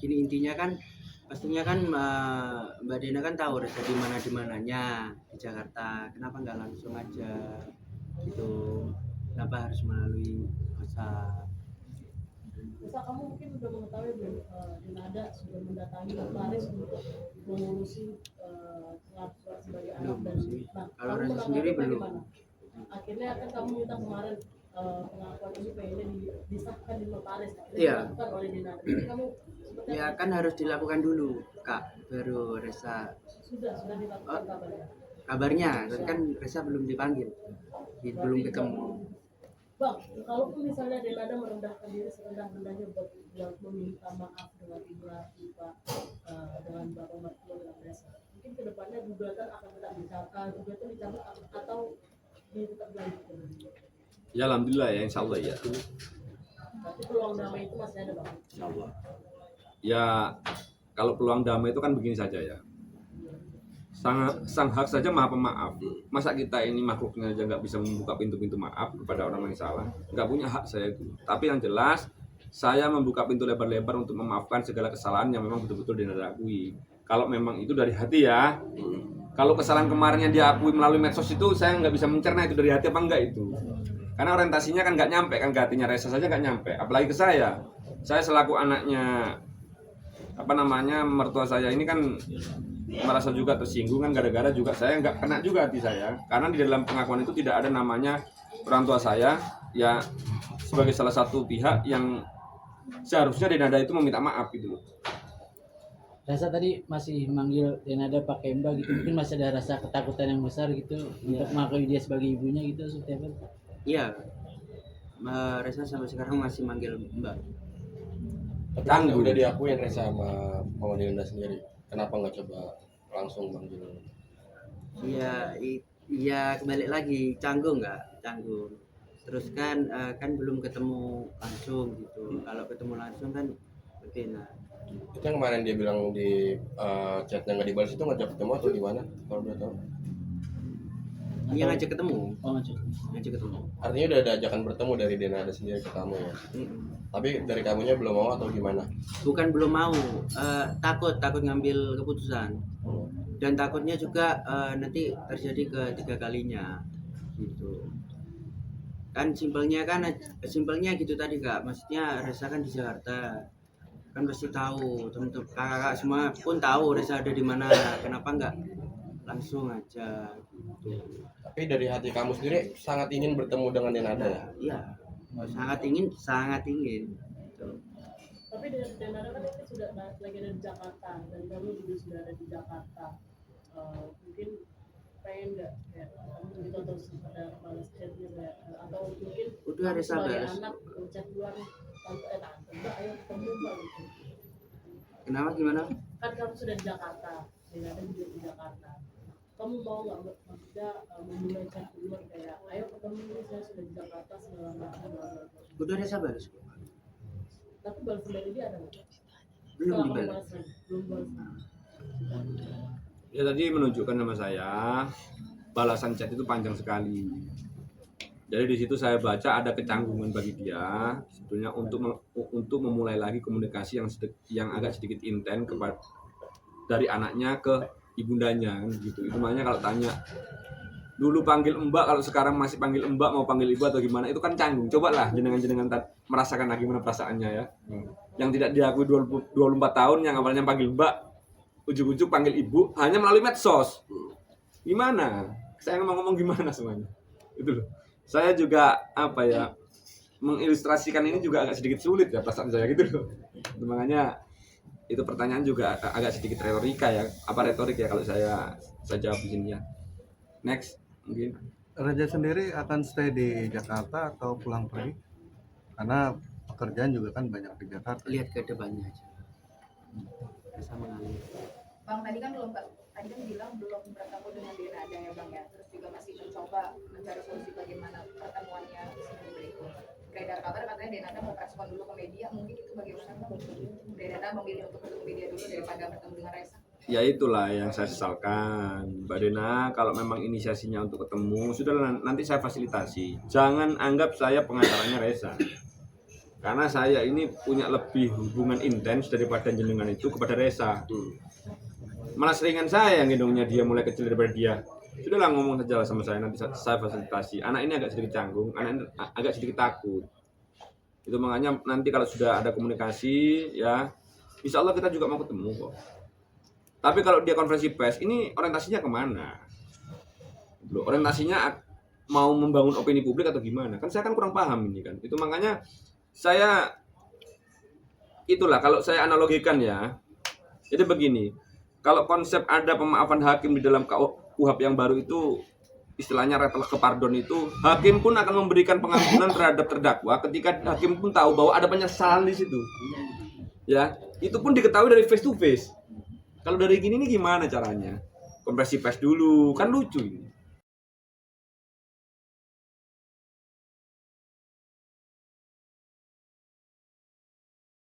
gini intinya kan pastinya kan Mbak Dena kan tahu Reza di mananya di Jakarta. Kenapa nggak langsung aja gitu? Kenapa harus melalui WhatsApp? Masa kamu mungkin sudah mengetahui belum Denada sudah mendatangi notaris untuk mengurusi surat sebagai anak dan nah, Kalau kamu Reza sendiri menanggapi belum. bagaimana? Akhirnya kan kamu minta kemarin pengakuan ini pengennya disahkan di notaris, akhirnya Iya. dilakukan oleh Denada. Jadi kamu Ya kan harus dilakukan dulu Kak, baru Reza. sudah dilakukan kabarnya. Kabarnya kan Reza belum dipanggil, belum ketemu. Bang, kalaupun misalnya Denada merendahkan diri serendah-rendahnya buat meminta maaf dengan ibu Pak dengan bapak mertua dengan Reza, mungkin kedepannya gugatan akan tetap dicabut atau tetap dilanjutkan. Ya alhamdulillah ya, insya Allah ya. Tapi peluang damai itu masih ada bang. Insya Allah. Ya kalau peluang damai itu kan begini saja ya. Sang hak saja maha pemaaf. Masa kita ini makhluknya aja nggak bisa membuka pintu-pintu maaf kepada orang yang salah? Nggak punya hak saya itu. Tapi yang jelas saya membuka pintu lebar-lebar untuk memaafkan segala kesalahan yang memang betul-betul Denada akui. Kalau memang itu dari hati ya. Kalau kesalahan kemarin yang diakui melalui medsos itu saya nggak bisa mencerna itu dari hati apa enggak itu. Karena orientasinya kan nggak nyampe kan, ke hatinya Reza saja nggak nyampe. Apalagi ke saya selaku anaknya mertua saya ini kan merasa juga tersinggung kan, gara-gara juga saya nggak kena juga hati saya, karena di dalam pengakuan itu tidak ada namanya orang tua saya ya sebagai salah satu pihak yang seharusnya Denada itu meminta maaf gitu. Reza tadi masih manggil Denada pakai Mbak gitu, mungkin masih ada rasa ketakutan yang besar gitu untuk mengakui dia sebagai ibunya gitu seperti apa? Iya, Reza sampai sekarang masih manggil Mbak. Kan udah diakuin Reza sama Mama Dinda sendiri. Kenapa nggak coba langsung manggil? Iya kembali lagi canggung nggak canggung. Terus kan belum ketemu langsung gitu. Kalau ketemu langsung kan lebih enak. Itu yang kemarin dia bilang di chatnya nggak dibalas itu ngajak ketemu atau di mana? Kalau udah tahu. Iya ngajak ketemu. Oh Ngajak ketemu. Artinya udah ada ajakan bertemu dari Denada sendiri ke kamu ya. Tapi dari kamunya belum mau atau gimana? Bukan belum mau, takut ngambil keputusan. Dan takutnya juga nanti terjadi ketiga kalinya gitu. Kan simpelnya gitu tadi Kak. Maksudnya Reza kan di Jakarta. Kan pasti tahu, teman-teman kakak semua pun tahu Reza ada di mana. Kenapa nggak langsung aja gitu. Tapi dari hati kamu sendiri sangat ingin bertemu dengan Denada ya? Iya, sangat ingin gitu. Tapi Denada kan ini sudah lagi ada di Jakarta dan kamu juga sudah ada di Jakarta. Mungkin pengen nggak kayak kamu gitu terus pada balas chatnya atau mungkin Udah ada sebagai sabar. anak chat luar tante Mbak ayo ketemu Mbak gitu. Kenapa gimana? Kan kamu sudah di Jakarta, Denada juga di Jakarta. Kamu mau nggak maksudnya memulai chat luar kayak ayo ketemu nih saya sudah di Jakarta segala macam. Udah ada sabar. Tapi balas dari dia ada nggak? Belum Setelah dibalas. belum balas. Ya tadi menunjukkan sama saya balasan chat itu panjang sekali. Jadi di situ saya baca ada kecanggungan bagi dia sebetulnya untuk memulai lagi komunikasi yang agak sedikit intens kepada dari anaknya ke ibundanya kan gitu. Itu makanya kalau tanya dulu panggil Mbak, kalau sekarang masih panggil Mbak, mau panggil Ibu atau gimana, itu kan canggung. Cobalah jenengan merasakan lagi gimana perasaannya ya. Yang tidak diakui 24 tahun, yang awalnya panggil Mbak, ujung-ujung panggil Ibu hanya melalui medsos. Gimana? Saya ngomong gimana semuanya? Itu loh. Saya juga mengilustrasikan ini juga agak sedikit sulit ya perasaan saya gitu loh. Makanya itu pertanyaan juga agak sedikit retorik ya kalau saya jawab di sini ya. Next mungkin. Reza sendiri akan stay di Jakarta atau pulang pergi? Karena pekerjaan juga kan banyak di Jakarta. Lihat ke depannya aja. Reza mengalir. Bang tadi kan bilang belum bertemu dengan Denada ya Bang ya, terus juga masih mencoba mencari solusi bagaimana pertemuannya sebelum berikut. Beredar kabar katanya Denada mau respon dulu ke media, mungkin itu bagaimana Bang? Denada memilih untuk bertemu media dulu daripada bertemu dengan Reza. Ya itulah yang saya sesalkan, Mbak Dena. Kalau memang inisiasinya untuk ketemu, sudah nanti saya fasilitasi. Jangan anggap saya pengacaranya Reza. Karena saya ini punya lebih hubungan intens daripada jenengan itu kepada Reza. Malah seringan saya yang gendongnya dia mulai kecil daripada dia. Sudahlah ngomong saja lah sama saya, nanti saya fasilitasi. Anak ini agak sedikit canggung, anak ini agak sedikit takut. Itu makanya nanti kalau sudah ada komunikasi ya, insya Allah kita juga mau ketemu kok. Tapi kalau dia konferensi pers, ini orientasinya kemana? Orientasinya mau membangun opini publik atau gimana? Kan saya kan kurang paham ini kan. Itu makanya saya itulah kalau saya analogikan ya. Jadi begini, kalau konsep ada pemaafan hakim di dalam KUHP yang baru itu istilahnya retolak ke pardon itu, hakim pun akan memberikan pengampunan terhadap terdakwa ketika hakim pun tahu bahwa ada penyesalan di situ. Ya, itu pun diketahui dari face to face. Kalau dari gini nih gimana caranya? Konferensi pers dulu, kan lucu ini.